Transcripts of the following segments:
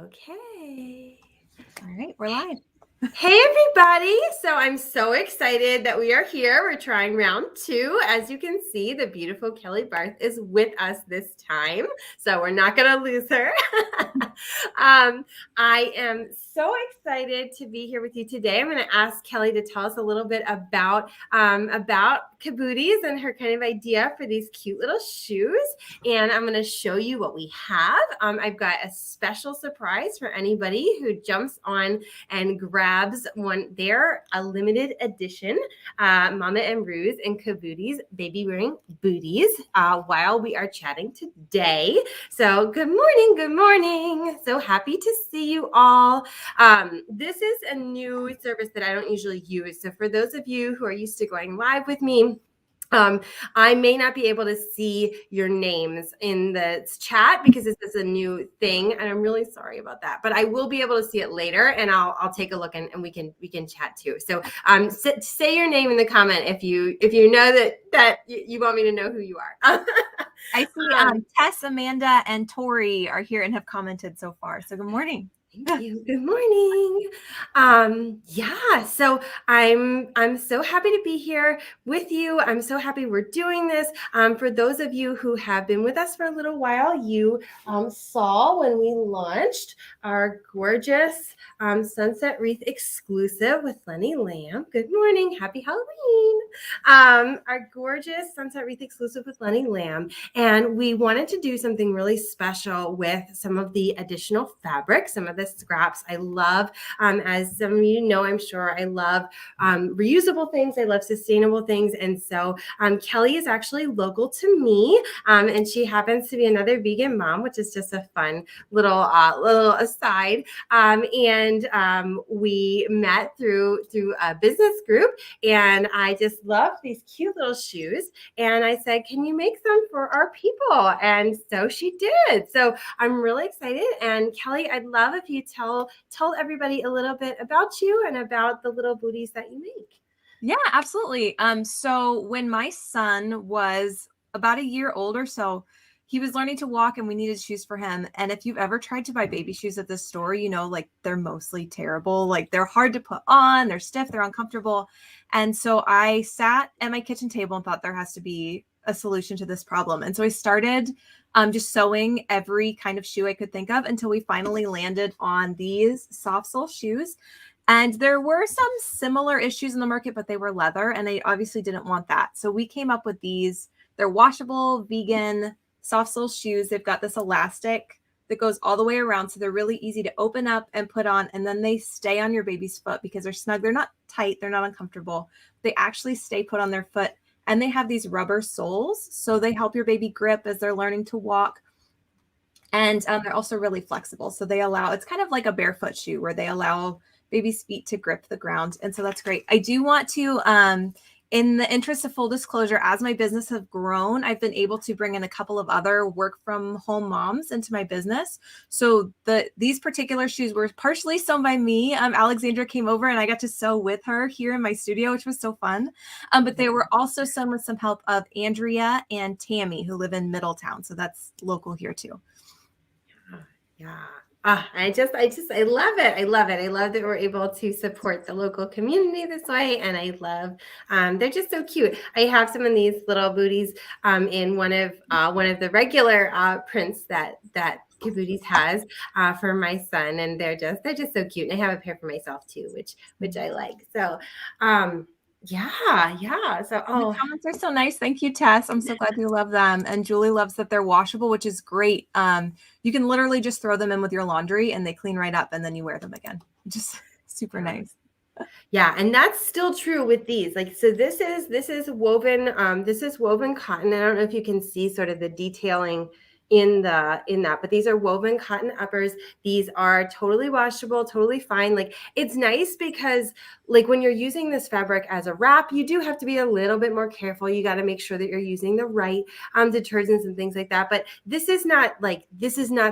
Okay. All right, we're live. Hey everybody! So I'm so excited that we are here. We're trying round 2. As you can see, the beautiful Kelly Barth is with us this time. So we're not going to lose her. I am so excited to be here with you today. I'm going to ask Kelly to tell us a little bit about Cabooties and her kind of idea for these cute little shoes. And I'm going to show you what we have. I've got a special surprise for anybody who jumps on and grabs one. They're a limited edition Mama and Roos and Cabooties baby wearing booties while we are chatting today. So good morning. Good morning. So happy to see you all. This is a new service that I don't usually use. So for those of you who are used to going live with me, I may not be able to see your names in the chat because this is a new thing, and I'm really sorry about that. But I will be able to see it later, and I'll take a look and we can chat too. So say your name in the comment if you know that you want me to know who you are. I see Tess, Amanda, and Tori are here and have commented so far. So good morning. Thank you. Good morning. Yeah, so I'm so happy to be here with you. I'm so happy we're doing this. For those of you who have been with us for a little while, you saw when we launched our gorgeous Sunset Wreath exclusive with Lenny Lamb. Good morning. Happy Halloween. Our gorgeous Sunset Wreath exclusive with Lenny Lamb. And we wanted to do something really special with some of the additional fabric, some of the scraps. I love, as some of you know, I'm sure, I love reusable things. I love sustainable things. And so Kelly is actually local to me, and she happens to be another vegan mom, which is just a fun little aside. We met through a business group, and I just loved these cute little shoes. And I said, can you make some for our people? And so she did. So I'm really excited. And Kelly, I'd love if you tell everybody a little bit about you and about the little booties that you make. Yeah, absolutely. So when my son was about a year old or so, he was learning to walk and we needed shoes for him. And if you've ever tried to buy baby shoes at the store, you know, like they're mostly terrible. Like they're hard to put on, they're stiff, they're uncomfortable. And so I sat at my kitchen table and thought there has to be a solution to this problem. And so I started just sewing every kind of shoe I could think of until we finally landed on these soft sole shoes. And there were some similar issues in the market, but they were leather, and I obviously didn't want that. So we came up with these. They're washable, vegan, soft sole shoes. They've got this elastic that goes all the way around, so they're really easy to open up and put on, and then they stay on your baby's foot because they're snug. They're not tight. They're not uncomfortable. They actually stay put on their foot, and they have these rubber soles, so they help your baby grip as they're learning to walk. And they're also really flexible, so they allow, it's kind of like a barefoot shoe where they allow baby's feet to grip the ground. And so that's great. I do want to, in the interest of full disclosure, as my business have grown, I've been able to bring in a couple of other work from home moms into my business. So these particular shoes were partially sewn by me. Alexandra came over and I got to sew with her here in my studio, which was so fun. But they were also sewn with some help of Andrea and Tammy, who live in Middletown. So that's local here too. Yeah. I love it. I love it. I love that we're able to support the local community this way. And I love, they're just so cute. I have some of these little booties in one of the regular prints that Cabooties has for my son. And they're just so cute. And I have a pair for myself too, which I like. So, yeah. So, the comments are so nice. Thank you, Tess. I'm so glad you love them. And Julie loves that they're washable, which is great. You can literally just throw them in with your laundry and they clean right up and then you wear them again. Just super nice. Yeah, and that's still true with these. Like, so this is woven cotton. I don't know if you can see sort of the detailing in that, but these are woven cotton uppers. These are totally washable, totally fine. Like, it's nice because like when you're using this fabric as a wrap, you do have to be a little bit more careful. You got to make sure that you're using the right detergents and things like that. But this is not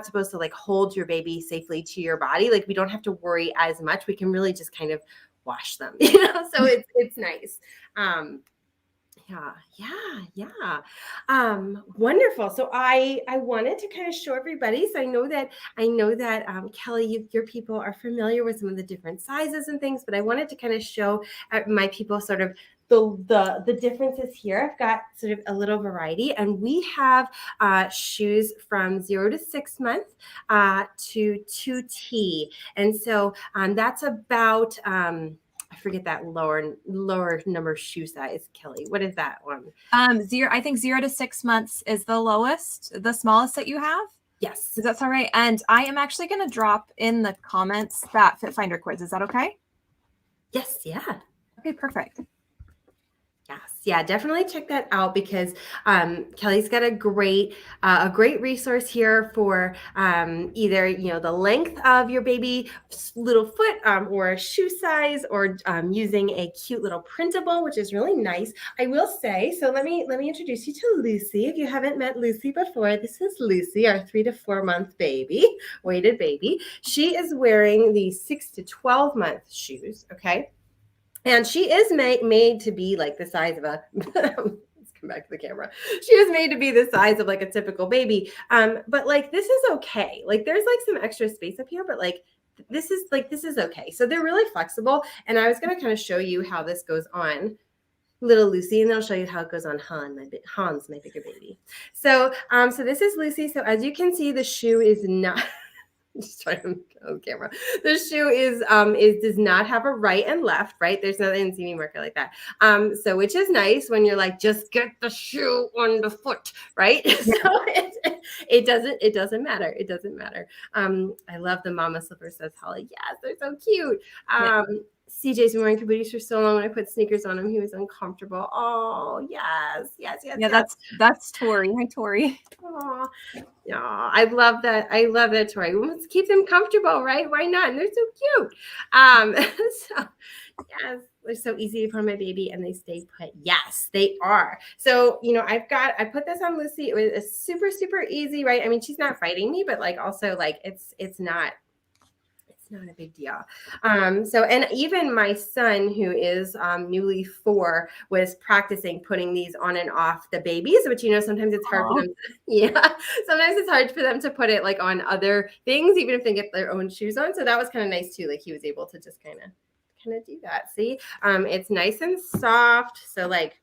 supposed to like hold your baby safely to your body. Like, we don't have to worry as much. We can really just kind of wash them, you know. So it's nice. Yeah. Wonderful. So I wanted to kind of show everybody. So I know that Kelly, your people are familiar with some of the different sizes and things, but I wanted to kind of show my people sort of the differences here. I've got sort of a little variety, and we have shoes from 0 to 6 months to 2T, and so that's about. I forget that lower number shoe size, Kelly. What is that one? I think 0 to 6 months is the lowest, the smallest that you have. Yes. Does that sound right? And I am actually going to drop in the comments that Fit Finder quiz. Is that okay? Yes. Yeah. Okay, perfect. Yes, yeah, definitely check that out because Kelly's got a great resource here for either the length of your baby little foot or shoe size, or using a cute little printable, which is really nice. I will say, so let me introduce you to Lucy. If you haven't met Lucy before, this is Lucy, our 3 to 4 month baby, weighted baby. She is wearing the 6 to 12 month shoes. Okay. And she is made to be like the size of a, let's come back to the camera. She is made to be the size of like a typical baby. But like, this is okay. Like there's like some extra space up here, but like, this is okay. So they're really flexible. And I was going to kind of show you how this goes on little Lucy, and then I'll show you how it goes on Hans, my bigger baby. So, so this is Lucy. So as you can see, the shoe is not, just trying to on camera. The shoe is does not have a right and left, right? There's nothing in CE marker like that. So which is nice when you're like, just get the shoe on the foot, right? Yeah. So it doesn't matter. It doesn't matter. I love the mama slipper, says Holly. Yes, they're so cute. CJ's been wearing Cabooties for so long. When I put sneakers on him, he was uncomfortable. Oh, yes. Yeah, that's Tori. Hi, Tori. Oh, yeah, I love that. Tori. Let's keep them comfortable, right? Why not? And they're so cute. So yes, they're so easy to put on my baby, and they stay put. Yes, they are. So I put this on Lucy. It was super, super easy, right? I mean, she's not fighting me, but like also like it's not a big deal. So, and even my son, who is newly 4, was practicing putting these on and off the babies, which, sometimes it's hard for them. Sometimes it's hard for them to put it like on other things, even if they get their own shoes on. So that was kind of nice too. Like he was able to just kind of do that. See, it's nice and soft. So like,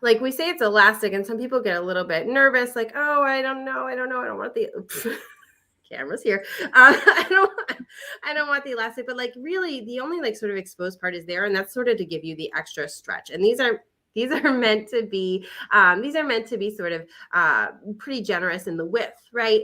like we say it's elastic, and some people get a little bit nervous, like, oh, I don't know. I don't want the cameras here. I don't want the elastic, but like really the only like sort of exposed part is there, and that's sort of to give you the extra stretch. And these are meant to be sort of pretty generous in the width, right?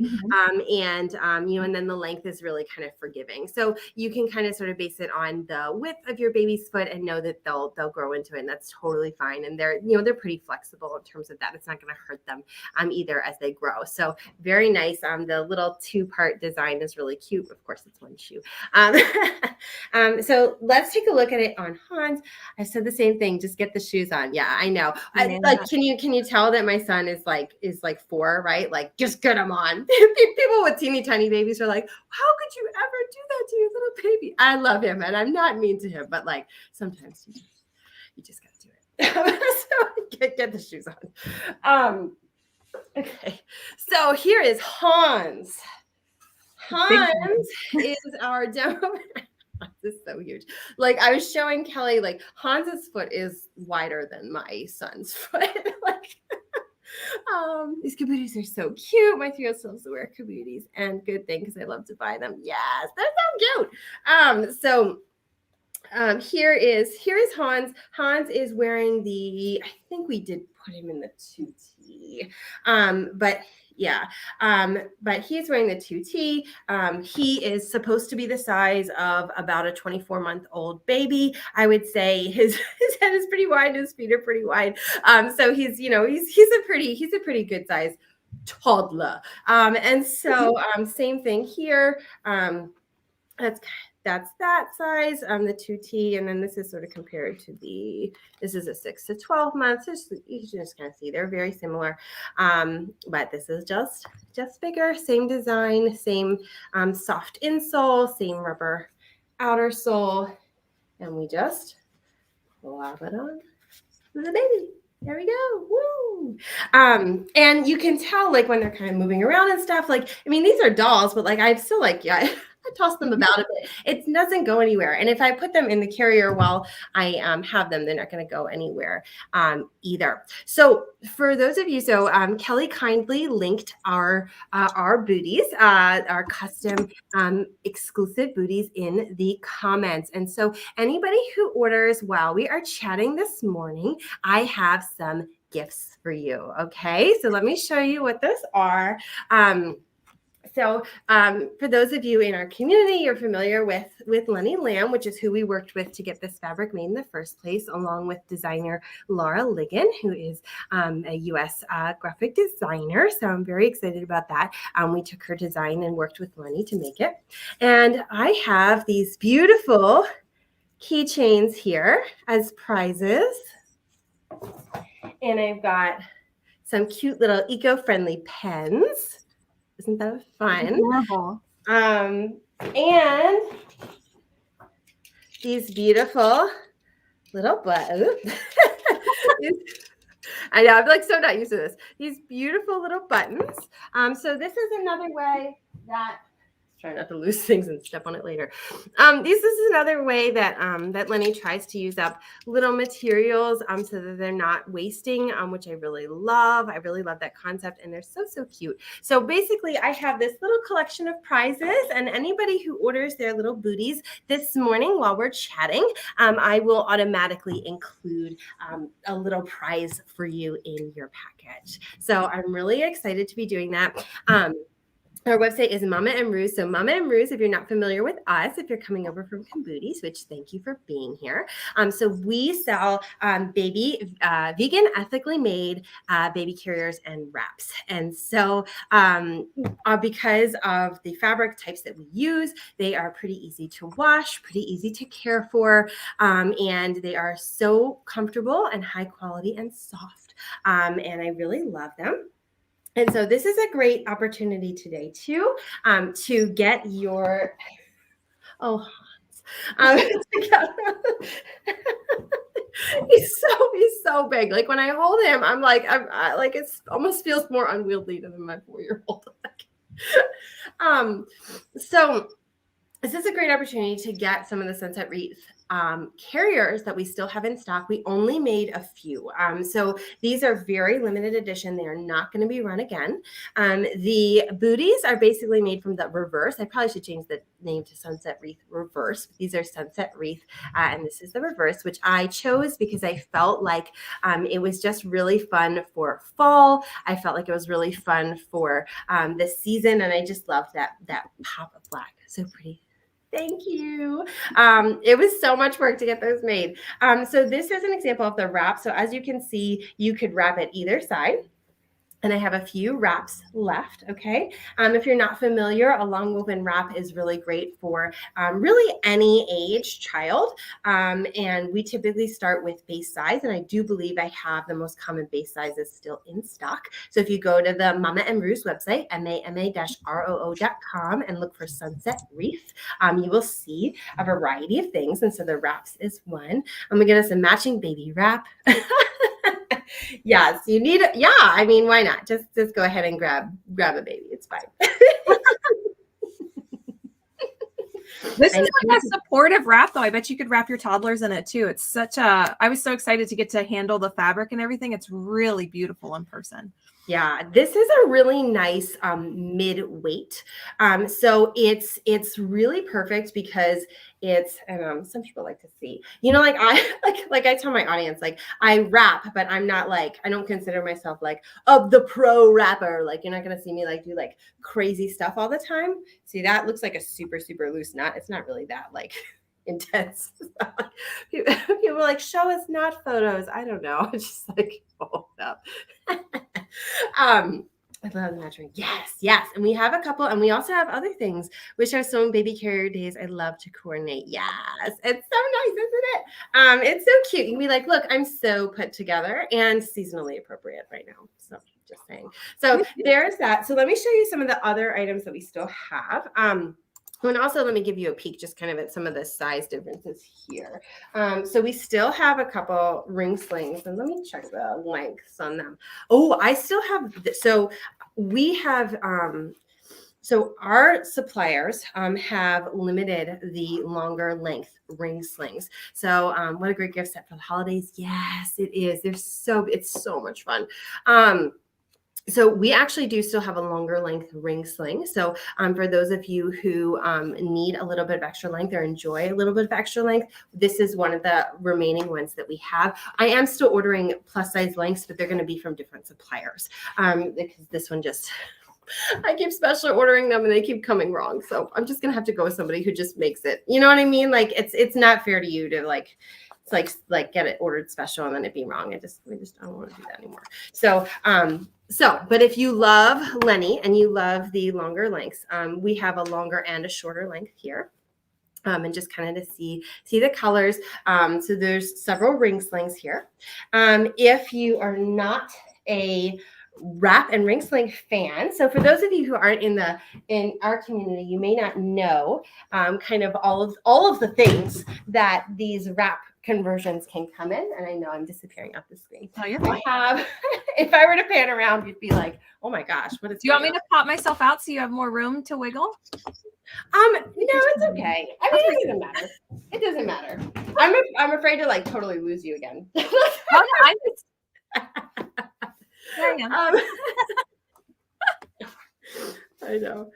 And then the length is really kind of forgiving. So you can kind of sort of base it on the width of your baby's foot and know that they'll grow into it, and that's totally fine. And they're pretty flexible in terms of that. It's not going to hurt them either as they grow. So very nice. The little 2-part design is really cute. Of course, it's one shoe. So let's take a look at it on Hans. I said the same thing. Just get the shoes on. Yeah, I know. Can you tell that my son is like 4, right? Like, just get them on. People with teeny tiny babies are like, how could you ever do that to your little baby? I love him, and I'm not mean to him, but like sometimes you just gotta do it. So get the shoes on. Okay, so here is Hans. Hans is our demo. This is so huge. Like I was showing Kelly, like Hans's foot is wider than my son's foot. Like, these Cabooties are so cute. My 3-year-old loves to wear Cabooties, and good thing because I love to buy them. Yes, they're so cute. Here is Hans. Hans is wearing I think we did put him in the 2T. But he's wearing the 2T. He is supposed to be the size of about a 24-month-old baby. I would say his head is pretty wide, his feet are pretty wide. So he's a pretty good size toddler. And so same thing here. That's that size, the 2T, and then this is sort of compared to this is a 6 to 12 months. You can just kind of see they're very similar, but this is just bigger, same design, same soft insole, same rubber outer sole, and we just plop it on. the baby. There we go. Woo. And you can tell like when they're kind of moving around and stuff. Like, I mean, these are dolls, but like I'm still like, yeah, I toss them about a bit. It doesn't go anywhere. And if I put them in the carrier while I have them, they're not going to go anywhere either. So for those of you, Kelly kindly linked our booties, our custom exclusive booties in the comments. And so anybody who orders while we are chatting this morning, I have some gifts for you. Okay, so let me show you what those are. For those of you in our community, you're familiar with Lenny Lamb, which is who we worked with to get this fabric made in the first place, along with designer Laura Ligon, who is a U.S. Graphic designer. So I'm very excited about that. We took her design and worked with Lenny to make it. And I have these beautiful keychains here as prizes. And I've got some cute little eco-friendly pens. Isn't that fun? Adorable. And these beautiful little buttons. I know, I'm like so not used to this. These beautiful little buttons. So this is another way that, try not to lose things and step on it later. This is another way that that Lenny tries to use up little materials so that they're not wasting, which I really love. I really love that concept, and they're so cute. So basically, I have this little collection of prizes, and anybody who orders their little booties this morning while we're chatting, I will automatically include a little prize for you in your package. So I'm really excited to be doing that. Our website is Mama and Roos. So Mama and Roos, if you're not familiar with us, if you're coming over from Cabooties, which thank you for being here. So we sell vegan, ethically made baby carriers and wraps. And so because of the fabric types that we use, they are pretty easy to wash, pretty easy to care for, and they are so comfortable and high quality and soft. And I really love them. And so this is a great opportunity today too, to get your, he's so big. Like when I hold him, I'm like, it almost feels more unwieldy than my 4-year-old. So this is a great opportunity to get some of the Sunset Wreath carriers that we still have in stock. We only made a few. So these are very limited edition. They are not going to be run again. The booties are basically made from the reverse. I probably should change the name to Sunset Wreath Reverse. These are Sunset Wreath, and this is the reverse, which I chose because I felt like it was just really fun for fall. I felt like it was really fun for this season, and I just loved that pop of black. So pretty. Thank you. It was so much work to get those made. So this is an example of the wrap. So as you can see, you could wrap it either side. And I have a few wraps left, okay? If you're not familiar, a long woven wrap is really great for really any age child. And we typically start with base size, and I do believe I have the most common base sizes still in stock. So if you go to the Mama and Roos website, mama-roo.com, and look for Sunset Wreath, you will see a variety of things. And so the wraps is one. I'm gonna get us a matching baby wrap. Yes, you need it. Yeah, I mean, why not? Just go ahead and grab a baby. It's fine. This is like a supportive wrap, though. I bet you could wrap your toddlers in it too. It's such a, I was so excited to get to handle the fabric and everything. It's really beautiful in person. Yeah, this is a really nice mid-weight. So it's really perfect because it's, and some people like to see, you know, like I tell my audience, like I rap, but I'm not like, I don't consider myself like the pro rapper. Like you're not going to see me like do like crazy stuff all the time. See, that looks like a super, super loose knot. It's not really that like intense. People are like, show us knot photos. I don't know. It's just like hold up. I love the matching. Yes. And we have a couple, and we also have other things, which are some baby carrier days I love to coordinate. Yes. It's so nice, isn't it? It's so cute. You can be like, look, I'm so put together and seasonally appropriate right now. So just saying. So there's that. So let me show you some of the other items that we still have. And also, let me give you a peek just kind of at some of the size differences here. So we still have a couple ring slings, and let me check the lengths on them. Oh, I still have, so we have, so our suppliers have limited the longer length ring slings. So what a great gift set for the holidays. Yes, it is. It's so much fun. So we actually do still have a longer length ring sling. So for those of you who need a little bit of extra length or enjoy a little bit of extra length, this is one of the remaining ones that we have. I am still ordering plus size lengths, but they're going to be from different suppliers because this one just, I keep special ordering them and they keep coming wrong. So I'm just going to have to go with somebody who just makes it. You know what I mean? Like it's not fair to you to like, it's like get it ordered special and then it be wrong. We just don't want to do that anymore. So, but if you love Lenny and you love the longer lengths, we have a longer and a shorter length here. And just kind of to see the colors. So there's several ring slings here. If you are not a wrap and ring sling fan, so for those of you who aren't in our community, you may not know kind of all of the things that these wrap conversions can come in. And I know I'm disappearing off the screen. Oh, you're fine. I have, if I were to pan around, you'd be like, oh my gosh, what is Do you want me to pop myself out so you have more room to wiggle? No, it's okay. I mean, it doesn't matter. It doesn't matter. I'm afraid to like totally lose you again. Oh, no, I'm just... There I am. I know.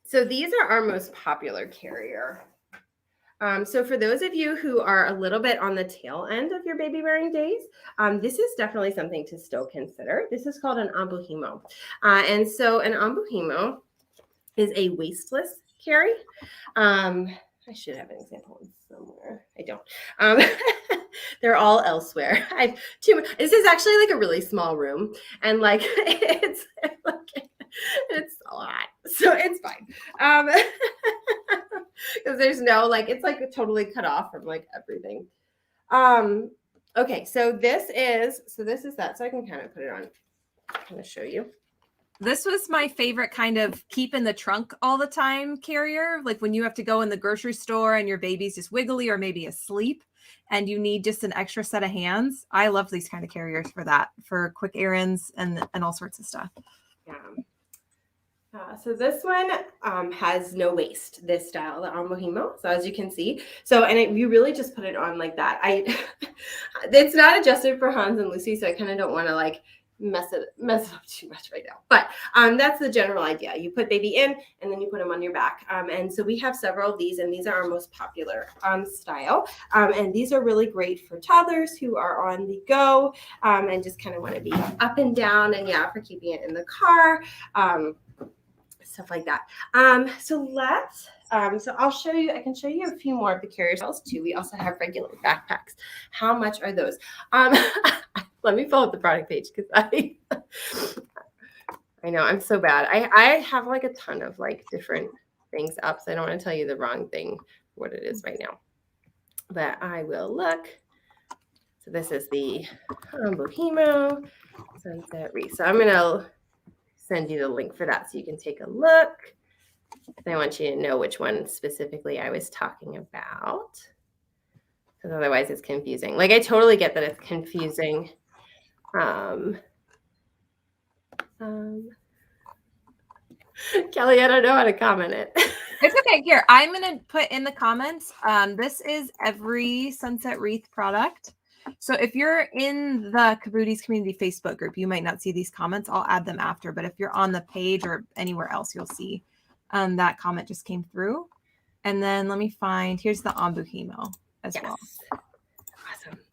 So these are our most popular carrier. So for those of you who are a little bit on the tail end of your baby wearing days, this is definitely something to still consider. This is called an ambuhimo. And so an ambuhimo is a waistless carry. I should have an example somewhere. I don't. They're all elsewhere. This is actually like a really small room, and like it's a lot, so it's fine. Because there's no like it's like totally cut off from like everything. Okay, so this is that. So I can kind of put it on. I'm gonna show you. This was my favorite kind of keep in the trunk all the time carrier. Like when you have to go in the grocery store and your baby's just wiggly or maybe asleep and you need just an extra set of hands. I love these kind of carriers for that, for quick errands and all sorts of stuff. Yeah. So this one has no waist, this style, the ambuhimo. So as you can see, you really just put it on like that. It's not adjusted for Hans and Lucy, so I kind of don't want to like mess it up too much right now. But that's the general idea. You put baby in and then you put them on your back. And so we have several of these, and these are our most popular style. And these are really great for toddlers who are on the go and just kind of want to be up and down, and for keeping it in the car. Stuff like that. So I'll show you, I can show you a few more of the carrier styles too. We also have regular backpacks. How much are those? Let me pull up the product page because I know I'm so bad. I have like a ton of like different things up, so I don't want to tell you the wrong thing, what it is right now. But I will look. So this is the ambuhimo Sunset Reef. So I'm gonna send you the link for that so you can take a look. I want you to know which one specifically I was talking about, because otherwise it's confusing. Like I totally get that it's confusing. Kelly, I don't know how to comment it. It's okay. Here, I'm going to put in the comments. This is every Sunset Wreath product. So if you're in the Cabooties community Facebook group, you might not see these comments. I'll add them after. But if you're on the page or anywhere else, you'll see that comment just came through. And then let me find, here's the ambuhimo as well.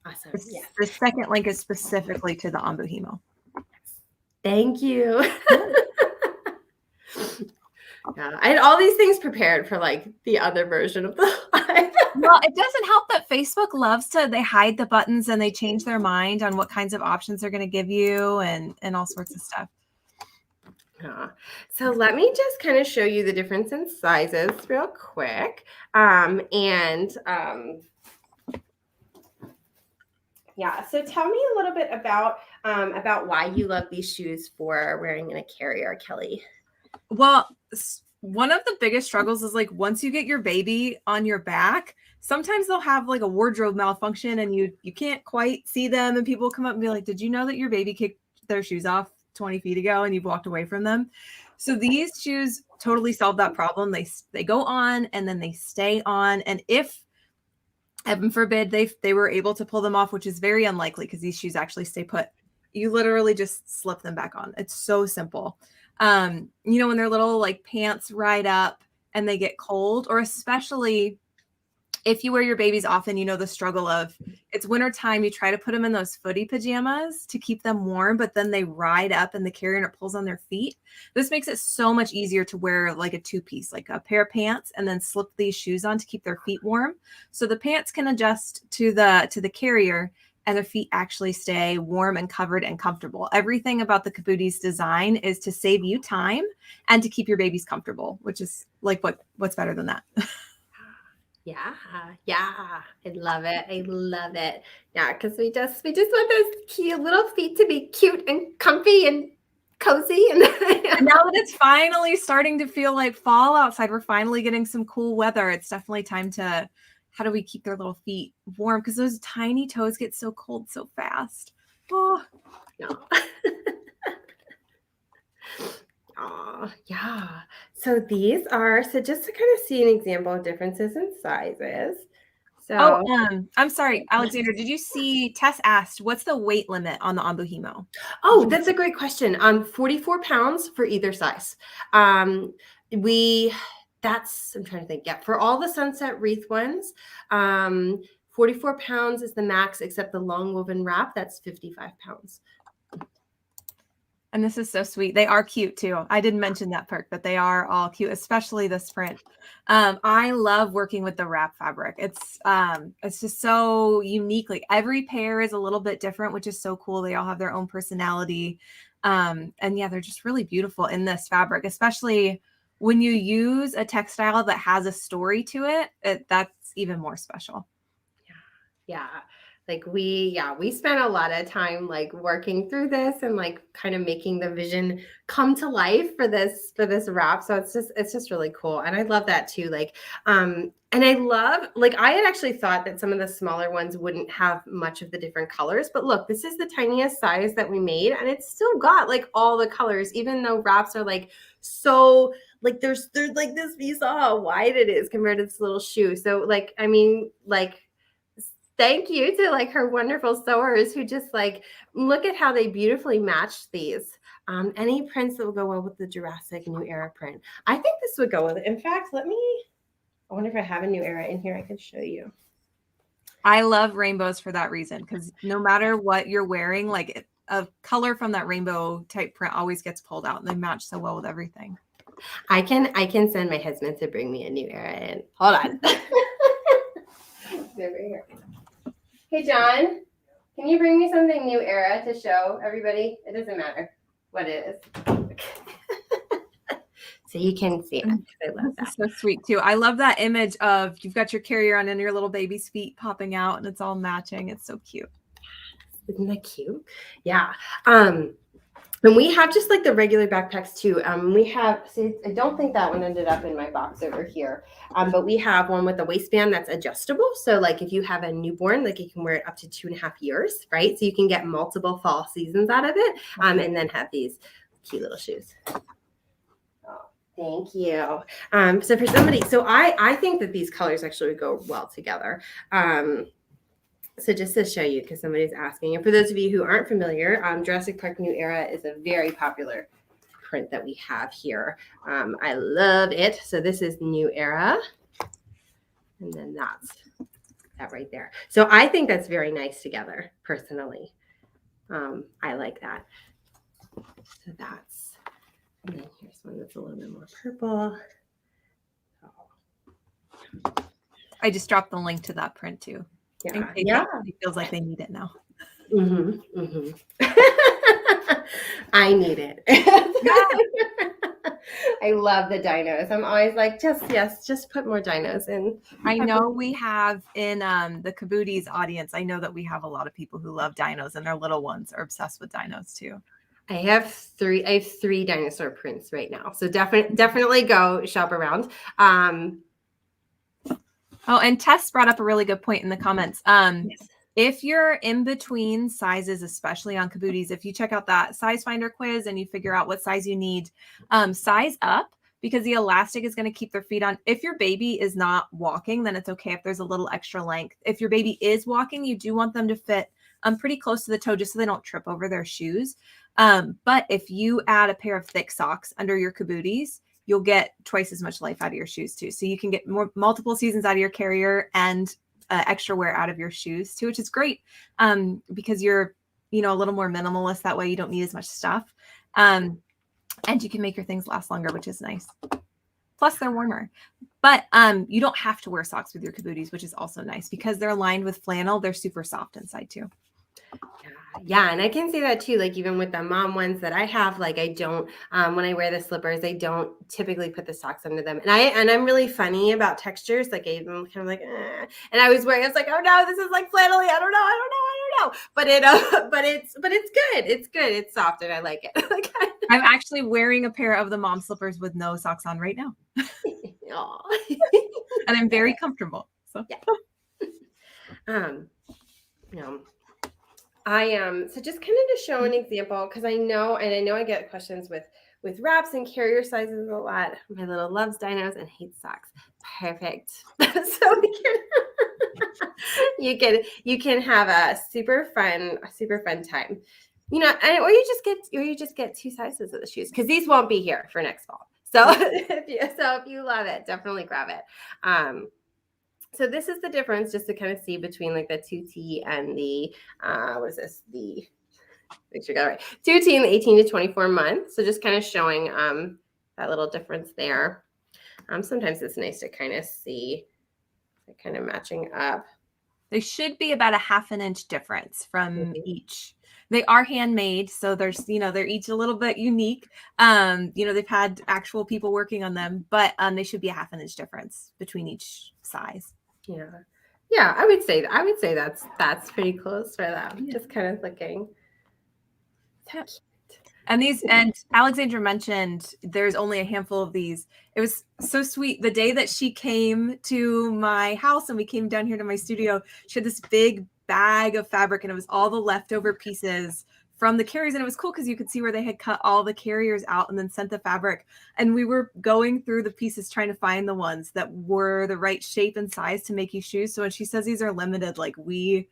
Awesome. Yes. The second link is specifically to the ambuhimo. Thank you. I had all these things prepared for like the other version of the live. Well, it doesn't help that Facebook they hide the buttons and they change their mind on what kinds of options they're going to give you and all sorts of stuff. So let me just kind of show you the difference in sizes real quick. Yeah. So tell me a little bit about why you love these shoes for wearing in a carrier, Kelly. Well, one of the biggest struggles is like once you get your baby on your back, sometimes they'll have like a wardrobe malfunction and you can't quite see them, and people come up and be like, did you know that your baby kicked their shoes off 20 feet ago and you've walked away from them? So these shoes totally solve that problem. They go on and then they stay on, and if heaven forbid they were able to pull them off, which is very unlikely because these shoes actually stay put, you literally just slip them back on. It's so simple. When their little like pants ride up and they get cold, or especially if you wear your babies often, the struggle of it's winter time. You try to put them in those footy pajamas to keep them warm, but then they ride up in the carrier and it pulls on their feet. This makes it so much easier to wear like a two-piece, like a pair of pants, and then slip these shoes on to keep their feet warm. So the pants can adjust to the carrier and their feet actually stay warm and covered and comfortable. Everything about the Cabooties design is to save you time and to keep your babies comfortable, which is like what's better than that? Yeah, I love it. I love it. Yeah, because we just want those cute little feet to be cute and comfy and cozy. And now that it's finally starting to feel like fall outside, we're finally getting some cool weather. It's definitely time to, how do we keep their little feet warm? Because those tiny toes get so cold so fast. Oh, no. Oh, yeah. So these are, so just to kind of see an example of differences in sizes. So, I'm sorry, Alexander, did you see Tess asked, what's the weight limit on the Ombu Hemo? Oh, that's a great question. 44 pounds for either size. I'm trying to think. Yeah, for all the sunset wreath ones, 44 pounds is the max, except the long woven wrap, that's 55 pounds. And this is so sweet. They are cute too. I didn't mention that perk, but they are all cute, especially this print. I love working with the wrap fabric. It's just so unique. Like every pair is a little bit different, which is so cool. They all have their own personality. And yeah, they're just really beautiful in this fabric, especially when you use a textile that has a story to it, that's even more special. Yeah. Like we spent a lot of time like working through this and like kind of making the vision come to life for this wrap. So it's just really cool. And I love that too. Like, and I love, like, I had actually thought that some of the smaller ones wouldn't have much of the different colors, but look, this is the tiniest size that we made, and it's still got like all the colors, even though wraps are like, so like, there's like this, you saw how wide it is compared to this little shoe. So like, I mean, like, thank you to like her wonderful sewers who just like, look at how they beautifully matched these. Any prints that will go well with the Jurassic New Era print. I think this would go with it. In fact, I wonder if I have a New Era in here I could show you. I love rainbows for that reason, because no matter what you're wearing, like a color from that rainbow type print always gets pulled out, and they match so well with everything. I can send my husband to bring me a New Era in. Hold on. Over here. Hey, John, can you bring me something New Era to show everybody? It doesn't matter what it is. So you can see it. I love that. So sweet too. I love that image of you've got your carrier on and your little baby's feet popping out and it's all matching. It's so cute. Isn't that cute? Yeah. And we have just like the regular backpacks too. We have, see, I don't think that one ended up in my box over here. But we have one with a waistband that's adjustable. So like if you have a newborn, like you can wear it up to 2.5 years, right? So you can get multiple fall seasons out of it. And then have these cute little shoes. Oh, thank you. So for somebody, so I think that these colors actually would go well together. So just to show you, because somebody's asking, and for those of you who aren't familiar, Jurassic Park New Era is a very popular print that we have here. I love it. So this is New Era, and then that's that right there. So I think that's very nice together, personally. I like that. So that's, and then here's one that's a little bit more purple. Oh. I just dropped the link to that print too. Yeah. It feels like they need it now. I need it. I love the dinos. I'm always like, just put more dinos in. I know we have in the Cabooties audience, I know that we have a lot of people who love dinos, and their little ones are obsessed with dinos too. I have three dinosaur prints right now. So definitely go shop around. Oh, and Tess brought up a really good point in the comments. Yes. If you're in between sizes, especially on Cabooties, if you check out that size finder quiz and you figure out what size you need, size up, because the elastic is going to keep their feet on. If your baby is not walking, then it's okay if there's a little extra length. If your baby is walking, you do want them to fit pretty close to the toe just so they don't trip over their shoes. But if you add a pair of thick socks under your Cabooties, you'll get twice as much life out of your shoes too. So you can get multiple seasons out of your carrier and extra wear out of your shoes too, which is great because you're, a little more minimalist that way. You don't need as much stuff. And you can make your things last longer, which is nice. Plus they're warmer. But you don't have to wear socks with your Cabooties, which is also nice because they're lined with flannel. They're super soft inside too. Yeah, and I can see that too. Like even with the mom ones that I have, like I don't when I wear the slippers, I don't typically put the socks under them. And I'm really funny about textures. Like I'm kind of like, and I was like, oh no, this is like flannelly. I don't know. But it's good. It's good. It's soft, and I like it. I'm actually wearing a pair of the mom slippers with no socks on right now, and I'm very comfortable. So yeah. So just kind of to show an example, because I know I get questions with wraps and carrier sizes a lot. My little loves dinos and hates socks. Perfect. So you can have a super fun time. Or you just get two sizes of the shoes because these won't be here for next fall. So if you love it, definitely grab it. So this is the difference, just to kind of see between like the 2T and the make sure I got it right. 2T and the 18 to 24 months. So just kind of showing that little difference there. Sometimes it's nice to kind of see, kind of matching up. They should be about a half an inch difference from each. They are handmade, so there's, they're each a little bit unique. They've had actual people working on them, but they should be a half an inch difference between each size. Yeah, I would say that's pretty close for them. Yeah. Just kind of looking. And Alexandra mentioned there's only a handful of these. It was so sweet. The day that she came to my house and we came down here to my studio, she had this big bag of fabric and it was all the leftover pieces from the carriers. And it was cool because you could see where they had cut all the carriers out and then sent the fabric. And we were going through the pieces trying to find the ones that were the right shape and size to make you shoes. So when she says these are limited, like we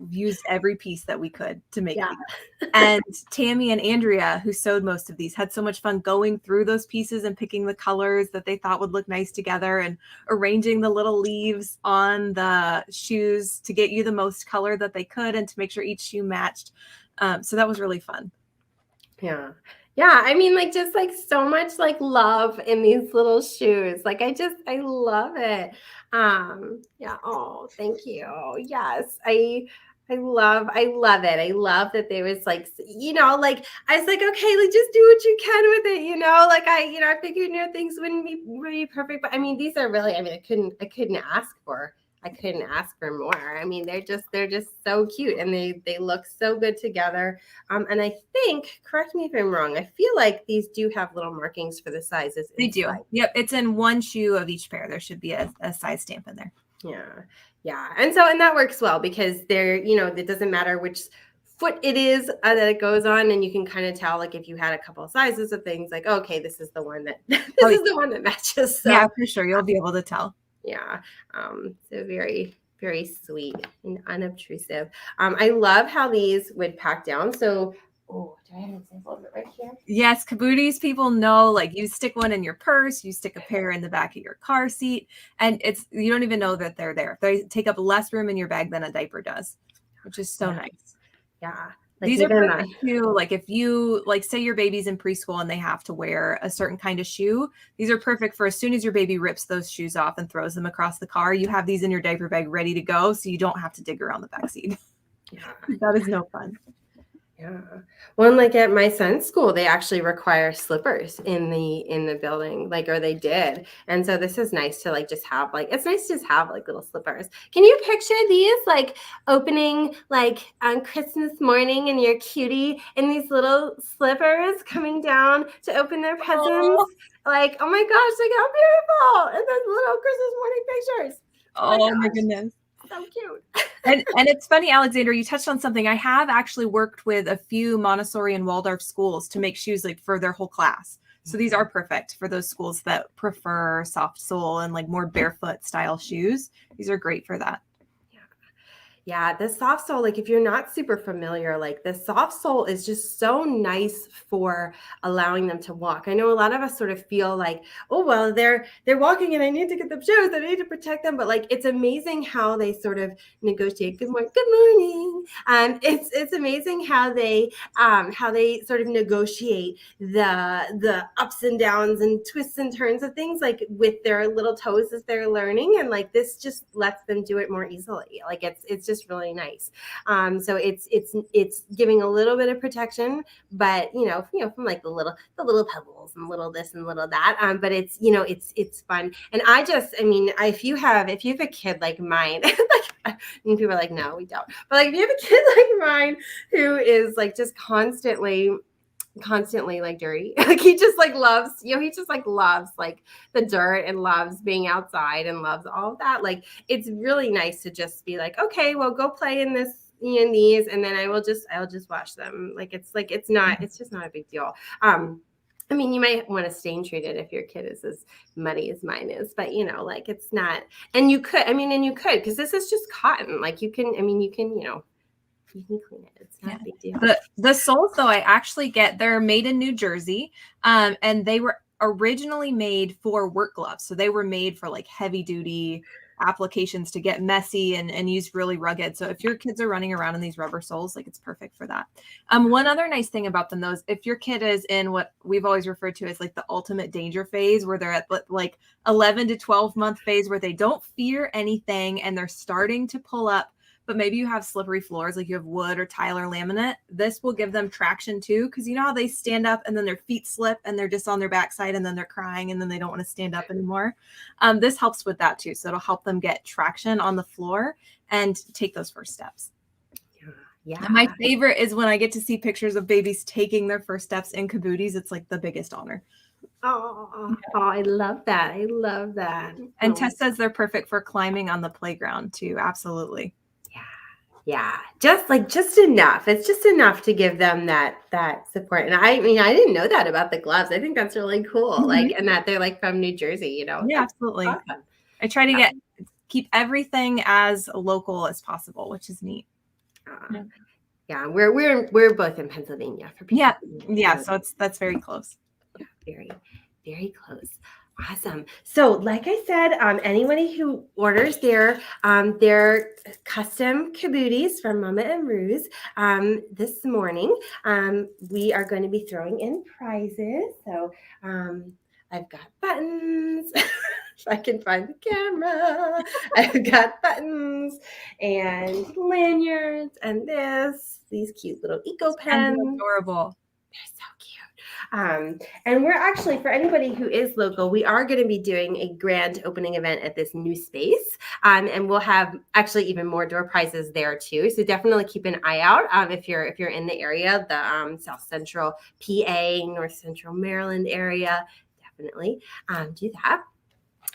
used every piece that we could to make these. And Tammy and Andrea, who sewed most of these, had so much fun going through those pieces and picking the colors that they thought would look nice together and arranging the little leaves on the shoes to get you the most color that they could and to make sure each shoe matched. So that was really fun. Yeah. I mean, like just like so much like love in these little shoes. Like I love it. Yeah. Oh, thank you. Yes. I love it. I love that there was like, like I was like, okay, like just do what you can with it, like I figured, things wouldn't be perfect, but I mean, these are really, I mean, I couldn't ask for more. I mean, they're just so cute and they look so good together. And I think, correct me if I'm wrong, I feel like these do have little markings for the sizes. They do. Yep. It's in one shoe of each pair. There should be a size stamp in there. Yeah. And that works well because it doesn't matter which foot it is that it goes on, and you can kind of tell, like if you had a couple of sizes of things, like, okay, this is the one that is the one that matches. So, yeah, for sure. You'll be able to tell. Yeah. So very, very sweet and unobtrusive. I love how these would pack down. So, do I have an example of it right here? Yes, Cabooties people know, like you stick one in your purse, you stick a pair in the back of your car seat, and you don't even know that they're there. They take up less room in your bag than a diaper does, which is so nice. Yeah. Like these are perfect too. Like if you say your baby's in preschool and they have to wear a certain kind of shoe, these are perfect for as soon as your baby rips those shoes off and throws them across the car, you have these in your diaper bag ready to go, so you don't have to dig around the back seat. Yeah. That is no fun. Yeah. Well, and like at my son's school, they actually require slippers in the building, like, or they did. And so this is nice to like just have like it's nice to just have like little slippers. Can you picture these like opening like on Christmas morning and your cutie in these little slippers coming down to open their presents? Oh, Like, oh my gosh, like how beautiful! And then little Christmas morning pictures. Oh my oh my gosh, goodness. so cute. And it's funny, Alexander, you touched on something. I have actually worked with a few Montessori and Waldorf schools to make shoes like for their whole class. So these are perfect for those schools that prefer soft sole and like more barefoot style shoes. These are great for that. Yeah, the soft sole, like if you're not super familiar, like the soft sole is just so nice for allowing them to walk. I know a lot of us sort of feel like, oh well, they're walking and I need to get them shoes, I need to protect them. But like it's amazing how they sort of negotiate. Good morning, good morning. It's amazing how they sort of negotiate the ups and downs and twists and turns of things like with their little toes as they're learning. And like this just lets them do it more easily. Like it's just really nice. So it's giving a little bit of protection, but from like the little pebbles and little this and little that. But it's fun. And I mean, if you have a kid like mine, like people are like, no, we don't. But like if you have a kid like mine who is like just constantly like dirty, like he just like loves like the dirt and loves being outside and loves all of that. Like it's really nice to just be like, okay, well go play in these and then I'll just wash them. Like it's just not a big deal. I mean, you might want to stain treat it if your kid is as muddy as mine is, but like it's not. And you could because this is just cotton. Like you can clean it. It's not a big deal. The soles, though, I actually they're made in New Jersey, and they were originally made for work gloves. So they were made for like heavy duty applications to get messy and use really rugged. So if your kids are running around in these rubber soles, like it's perfect for that. One other nice thing about them, though, is if your kid is in what we've always referred to as like the ultimate danger phase, where they're at like 11 to 12-month phase where they don't fear anything and they're starting to pull up, but maybe you have slippery floors, like you have wood or tile or laminate. This will give them traction too, because you know how they stand up and then their feet slip and they're just on their backside and then they're crying and then they don't want to stand up anymore. This helps with that too. So it'll help them get traction on the floor and take those first steps. Yeah. And my favorite is when I get to see pictures of babies taking their first steps in Cabooties. It's like the biggest honor. Oh, I love that. I love that. And Tess says they're perfect for climbing on the playground too. Absolutely. Yeah, just enough. It's just enough to give them that support. And I mean, I didn't know that about the gloves. I think that's really cool. Mm-hmm. Like, and that they're like from New Jersey. Yeah, that's absolutely. awesome. I try to keep everything as local as possible, which is neat. Yeah, we're both in Pennsylvania for people. Yeah. So that's very close. Yeah, very, very close. Awesome. So like I said, anybody who orders their custom Cabooties from Mama and Roos this morning, we are going to be throwing in prizes. So I've got buttons. If I can find the camera, I've got buttons and lanyards and these cute little eco pens. Adorable. They're so cute. And we're actually, for anybody who is local, we are going to be doing a grand opening event at this new space. And we'll have actually even more door prizes there too. So definitely keep an eye out if you're in the area, the South Central PA, North Central Maryland area. Definitely do that.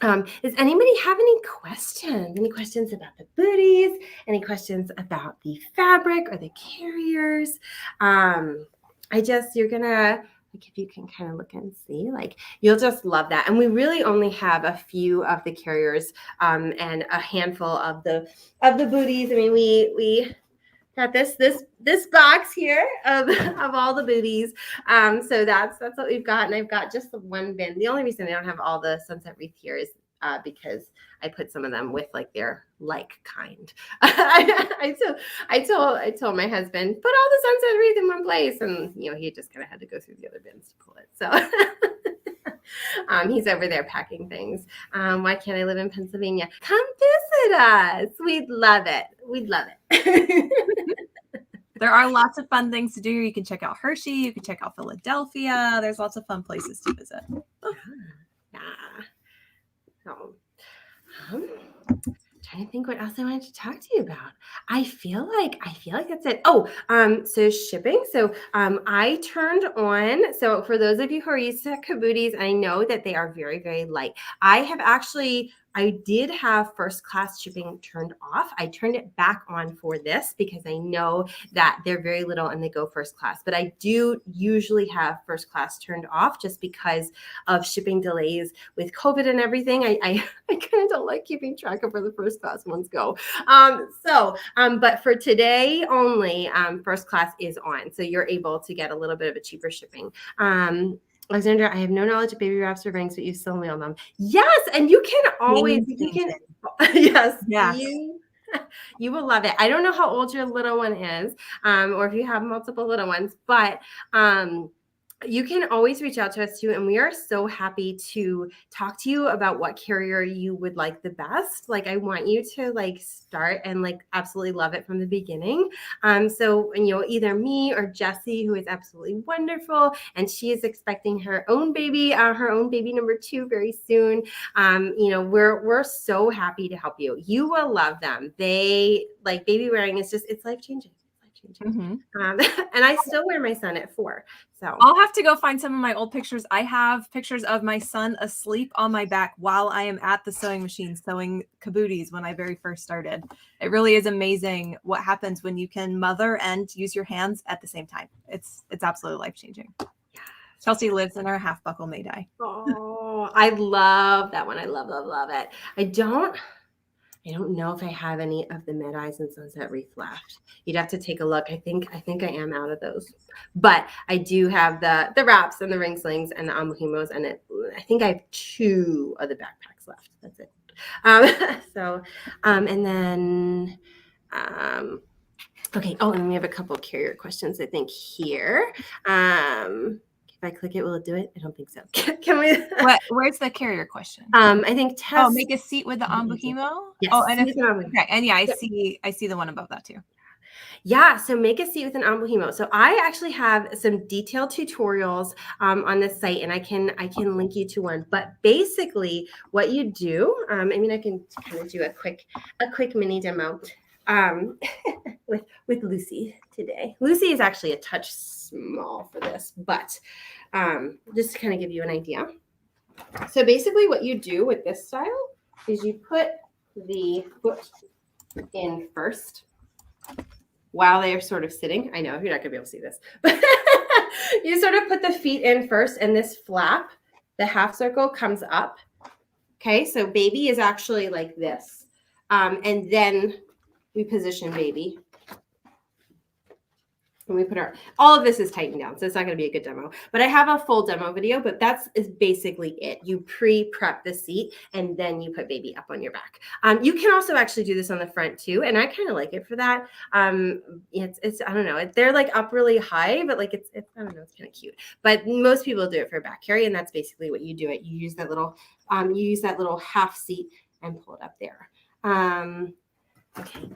Does anybody have any questions? Any questions about the booties? Any questions about the fabric or the carriers? You're gonna, like, if you can kind of look and see, like, you'll just love that. And we really only have a few of the carriers and a handful of the booties. I mean, we got this box here of all the booties. So that's what we've got. And I've got just the one bin. The only reason I don't have all the sunset wreath here is because I put some of them with like their like kind. I told my husband, put all the sunset wreath in one place, and he just kind of had to go through the other bins to pull it. So he's over there packing things. Why can't I live in Pennsylvania? Come visit us. We'd love it. There are lots of fun things to do. You can check out Hershey. You can check out Philadelphia. There's lots of fun places to visit. Yeah. So, trying to think what else I wanted to talk to you about. I feel like that's it. Oh, so shipping. So I turned on. So for those of you who are used to Cabooties, I know that they are very, very light. I did have first class shipping turned off. I turned it back on for this because I know that they're very little and they go first class. But I do usually have first class turned off just because of shipping delays with COVID and everything. I kind of don't like keeping track of where the first class ones go. But for today only, first class is on. So you're able to get a little bit of a cheaper shipping. Alexandra, I have no knowledge of baby wraps or rings, but you still mail them. Yes, and you can always, yes, you will love it. I don't know how old your little one is, or if you have multiple little ones, but you can always reach out to us too, and we are so happy to talk to you about what carrier you would like the best. Like, I want you to like start and like absolutely love it from the beginning. So, either me or Jessie, who is absolutely wonderful, and she is expecting her own baby number 2 very soon. We're so happy to help you. You will love them. They like baby wearing is just, it's life changing. Mm-hmm. And I still wear my son at 4. So I'll have to go find some of my old pictures. I have pictures of my son asleep on my back while I am at the sewing machine sewing Cabooties when I very first started. It really is amazing what happens when you can mother and use your hands at the same time. It's absolutely life-changing. Yeah. Chelsea lives in her half buckle Mayday. Oh, I love that one. I love it. I don't know if I have any of the Mid-Eyes and Sunset Reef left. You'd have to take a look. I think I am out of those, but I do have the wraps and the ring slings and the ambuhimos, and I think I have 2 of the backpacks left. That's it. And then okay. Oh, and we have a couple of carrier questions, I think, here. If I click it, will it do it? I don't think so. Can we? Where's the carrier question? I think Tess. Oh, make a seat with the ambuhimo. Yes. Oh, and okay, and yeah, I see the one above that too. Yeah, so make a seat with an ambuhimo. So I actually have some detailed tutorials on this site, and I can link you to one. But basically, what you do, I can kind of do a quick mini demo with Lucy today. Lucy is actually a touch small for this, but just to kind of give you an idea. So basically, what you do with this style is you put the foot in first while they are sort of sitting. I know you're not gonna be able to see this, but you sort of put the feet in first, and this flap, the half circle, comes up. Okay, so baby is actually like this, and then we position baby. And we put all of this is tightened down, so it's not going to be a good demo. But I have a full demo video, but is basically it. You pre-prep the seat, and then you put baby up on your back. You can also actually do this on the front too, and I kind of like it for that. It's I don't know, they're like up really high, but like it's I don't know, it's kind of cute. But most people do it for back carry, and that's basically what you do. You use that little half seat and pull it up there. Okay.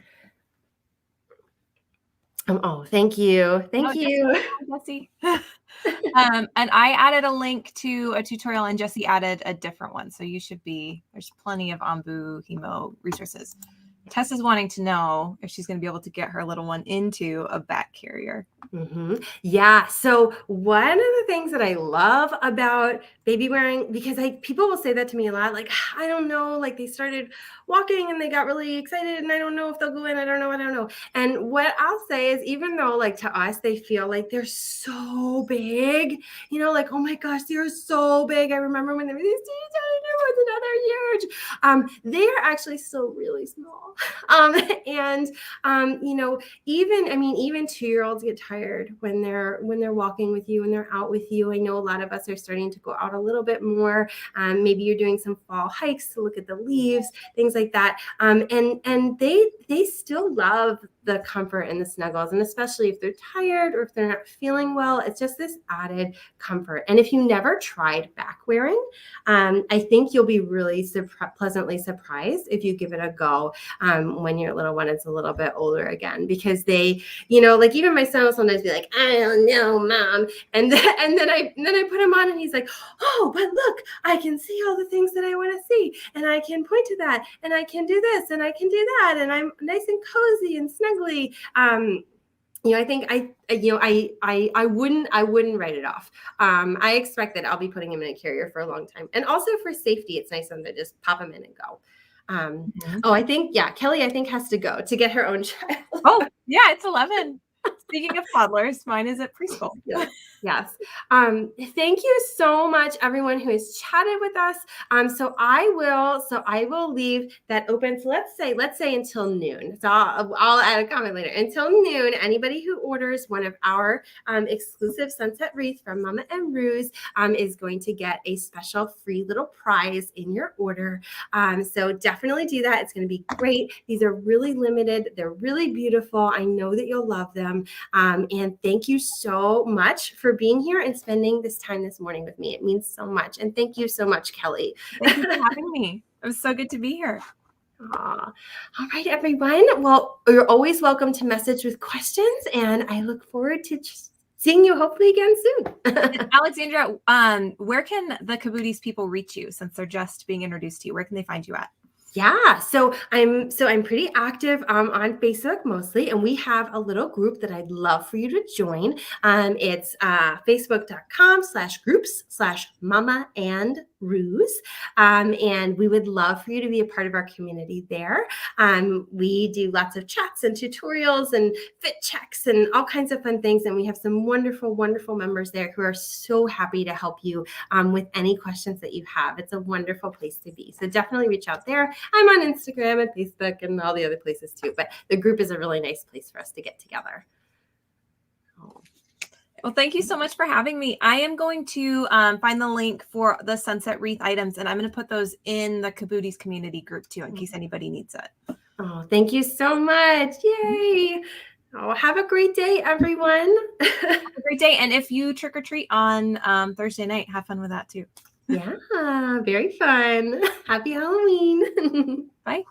Oh, thank you. Thank you. Jessie. And I added a link to a tutorial, and Jessie added a different one. So there's plenty of ambuhimo resources. Tess is wanting to know if she's going to be able to get her little one into a back carrier. Mm-hmm. Yeah. So one of the things that I love about baby wearing, because people will say that to me a lot, like, I don't know, like they started walking and they got really excited and I don't know if they'll go in. I don't know. And what I'll say is, even though like to us, they feel like they're so big, like, oh my gosh, they're so big. I remember when they were these teeny tiny ones, and now they're huge. They are actually still really small. Even 2-year-olds get tired when they're walking with you and they're out with you. I know a lot of us are starting to go out a little bit more. Maybe you're doing some fall hikes to look at the leaves, things like that. And they still love the comfort and the snuggles. And especially if they're tired or if they're not feeling well, it's just this added comfort. And if you never tried back wearing, I think you'll be really pleasantly surprised if you give it a go when your little one is a little bit older again, because they, like even my son will sometimes be like, I don't know, mom. And then I put him on and he's like, oh, but look, I can see all the things that I want to see. And I can point to that and I can do this and I can do that. And I'm nice and cozy and snuggly. I think I wouldn't write it off. I expect that I'll be putting him in a carrier for a long time. And also for safety, it's nice to just pop him in and go. Oh, I think, Kelly, has to go to get her own child. Oh, yeah, it's 11. Speaking of toddlers, mine is at preschool. Yes. Thank you so much, everyone who has chatted with us. So I will leave that open. So let's say until noon. So I'll add a comment later. Until noon, anybody who orders one of our exclusive sunset wreaths from Mama and Roos is going to get a special free little prize in your order. So definitely do that. It's going to be great. These are really limited. They're really beautiful. I know that you'll love them. And thank you so much for being here and spending this time this morning with me. It means so much. And thank you so much, Kelly. Thank you for having me. It was so good to be here. All right, everyone. Well, you're always welcome to message with questions, and I look forward to seeing you hopefully again soon. Alexandra, where can the Cabooties people reach you since they're just being introduced to you? Where can they find you at? Yeah, so I'm pretty active on Facebook mostly, and we have a little group that I'd love for you to join. It's facebook.com/groups/Mama and Roos, and we would love for you to be a part of our community there. We do lots of chats and tutorials and fit checks and all kinds of fun things, and we have some wonderful, wonderful members there who are so happy to help you with any questions that you have. It's a wonderful place to be, so definitely reach out there. I'm on Instagram and Facebook and all the other places too, but the group is a really nice place for us to get together. Well, thank you so much for having me. I am going to find the link for the sunset wreath items, and I'm going to put those in the Cabooties community group too, in case anybody needs it. Oh, thank you so much. Yay. Oh, have a great day, everyone. Have a great day. And if you trick or treat on Thursday night, have fun with that too. Yeah, very fun. Happy Halloween. Bye.